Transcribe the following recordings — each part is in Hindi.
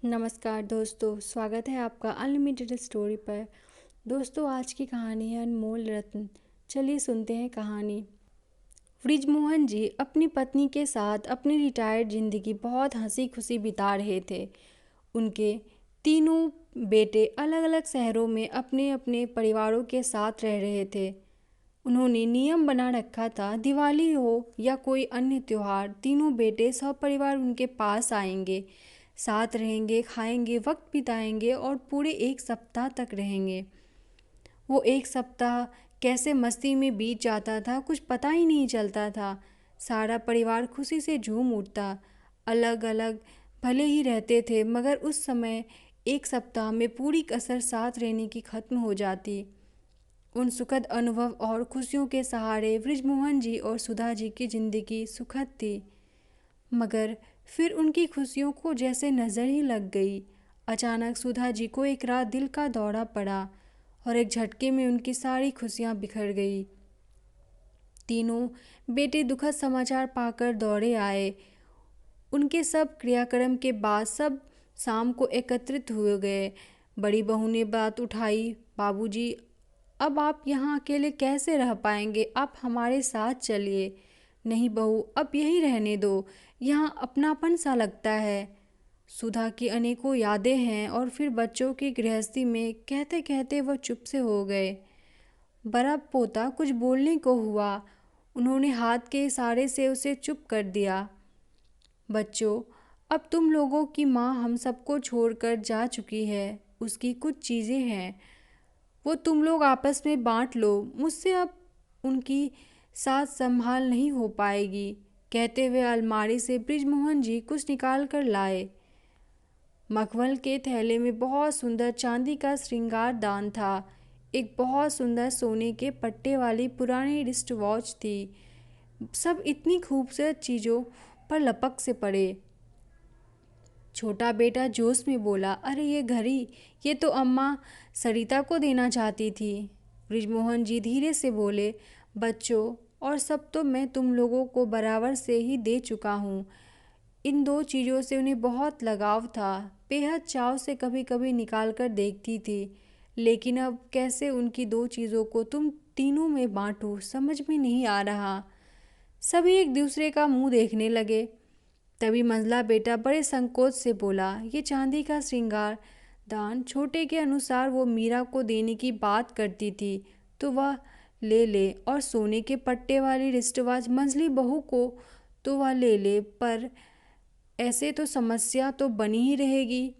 नमस्कार दोस्तों, स्वागत है आपका अनलिमिटेड स्टोरी पर। दोस्तों, आज की कहानी है अनमोल रत्न। चलिए सुनते हैं कहानी। बृजमोहन जी अपनी पत्नी के साथ अपनी रिटायर्ड जिंदगी बहुत हंसी खुशी बिता रहे थे। उनके तीनों बेटे अलग अलग शहरों में अपने अपने परिवारों के साथ रह रहे थे। उन्होंने नियम बना रखा था, दिवाली हो या कोई अन्य त्योहार, तीनों बेटे सपरिवार उनके पास आएंगे, साथ रहेंगे, खाएंगे, वक्त बिताएंगे और पूरे एक सप्ताह तक रहेंगे। वो एक सप्ताह कैसे मस्ती में बीत जाता था, कुछ पता ही नहीं चलता था। सारा परिवार खुशी से झूम उठता। अलग अलग भले ही रहते थे, मगर उस समय एक सप्ताह में पूरी कसर साथ रहने की खत्म हो जाती। उन सुखद अनुभव और खुशियों के सहारे बृजमोहन जी और सुधा जी की जिंदगी सुखद थी। मगर फिर उनकी खुशियों को जैसे नज़र ही लग गई। अचानक सुधा जी को एक रात दिल का दौरा पड़ा और एक झटके में उनकी सारी खुशियां बिखर गई। तीनों बेटे दुखद समाचार पाकर दौड़े आए। उनके सब क्रियाक्रम के बाद सब शाम को एकत्रित हुए गए। बड़ी बहू ने बात उठाई, बाबूजी, अब आप यहाँ अकेले कैसे रह पाएंगे? आप हमारे साथ चलिए। नहीं बहू, अब यहीं रहने दो, यहाँ अपनापन सा लगता है। सुधा की अनेकों यादें हैं। और फिर बच्चों की गृहस्थी में कहते कहते वह चुप से हो गए। बड़ा पोता कुछ बोलने को हुआ, उन्होंने हाथ के इशारे से उसे चुप कर दिया। बच्चों, अब तुम लोगों की माँ हम सबको छोड़कर जा चुकी है। उसकी कुछ चीज़ें हैं, वो तुम लोग आपस में बांट लो। मुझसे अब उनकी साथ संभाल नहीं हो पाएगी। कहते हुए अलमारी से बृजमोहन जी कुछ निकाल कर लाए। मखमल के थैले में बहुत सुंदर चांदी का श्रृंगार दान था। एक बहुत सुंदर सोने के पट्टे वाली पुरानी रिस्ट वॉच थी। सब इतनी खूबसूरत चीज़ों पर लपक से पड़े। छोटा बेटा जोश में बोला, अरे ये घड़ी, ये तो अम्मा सरिता को देना चाहती थी। बृजमोहन जी धीरे से बोले, बच्चों, और सब तो मैं तुम लोगों को बराबर से ही दे चुका हूँ। इन दो चीज़ों से उन्हें बहुत लगाव था। बेहद चाव से कभी कभी निकाल कर देखती थी। लेकिन अब कैसे उनकी दो चीज़ों को तुम तीनों में बांटूं, समझ में नहीं आ रहा। सभी एक दूसरे का मुंह देखने लगे। तभी मंझला बेटा बड़े संकोच से बोला, ये चांदी का श्रृंगार दान छोटे के अनुसार वो मीरा को देने की बात करती थी, तो वह ले ले, और सोने के पट्टे वाली रिस्टवॉच मंझली बहू को तो वह ले ले, पर ऐसे तो समस्या तो बनी ही रहेगी।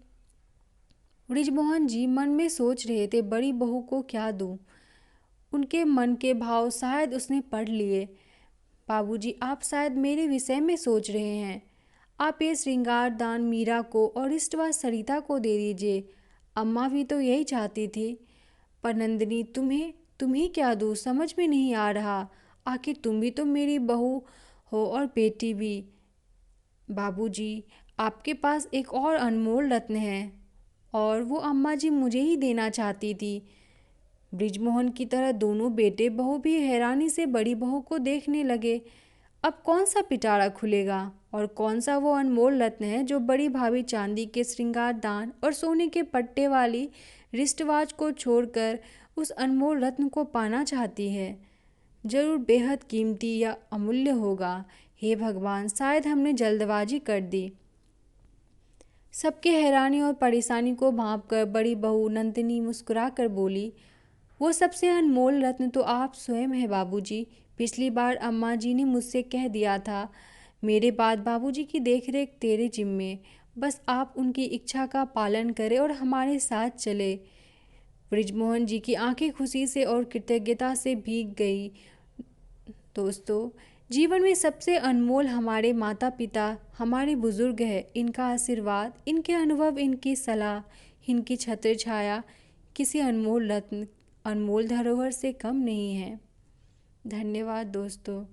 बृजमोहन जी मन में सोच रहे थे, बड़ी बहू को क्या दूं? उनके मन के भाव शायद उसने पढ़ लिए। बाबूजी, आप शायद मेरे विषय में सोच रहे हैं। आप ये श्रृंगार दान मीरा को और रिश्तवाज सरिता को दे दीजिए। अम्मा भी तो यही चाहती थी। पर नंदिनी, तुम्हें क्या दूँ, समझ में नहीं आ रहा। आखिर तुम भी तो मेरी बहू हो और बेटी भी। बाबूजी, आपके पास एक और अनमोल रत्न है और वो अम्मा जी मुझे ही देना चाहती थी। बृजमोहन की तरह दोनों बेटे बहू भी हैरानी से बड़ी बहू को देखने लगे। अब कौन सा पिटारा खुलेगा और कौन सा वो अनमोल रत्न है जो बड़ी भाभी चांदी के श्रृंगार दान और सोने के पट्टे वाली रिस्टवाच को छोड़कर उस अनमोल रत्न को पाना चाहती है। जरूर बेहद कीमती या अमूल्य होगा। हे भगवान, शायद हमने जल्दबाजी कर दी। सबके हैरानी और परेशानी को भांपकर बड़ी बहू नंदिनी मुस्कुरा कर बोली, वो सबसे अनमोल रत्न तो आप स्वयं है बाबूजी। पिछली बार अम्मा जी ने मुझसे कह दिया था, मेरे बाद बाबूजी की देखरेख तेरे जिम्मे। बस आप उनकी इच्छा का पालन करें और हमारे साथ चले। बृजमोहन जी की आंखें खुशी से और कृतज्ञता से भीग गई। दोस्तों, जीवन में सबसे अनमोल हमारे माता पिता, हमारे बुजुर्ग हैं। इनका आशीर्वाद, इनके अनुभव, इनकी सलाह, इनकी छत्र छाया किसी अनमोल रत्न, अनमोल धरोहर से कम नहीं है। धन्यवाद दोस्तों।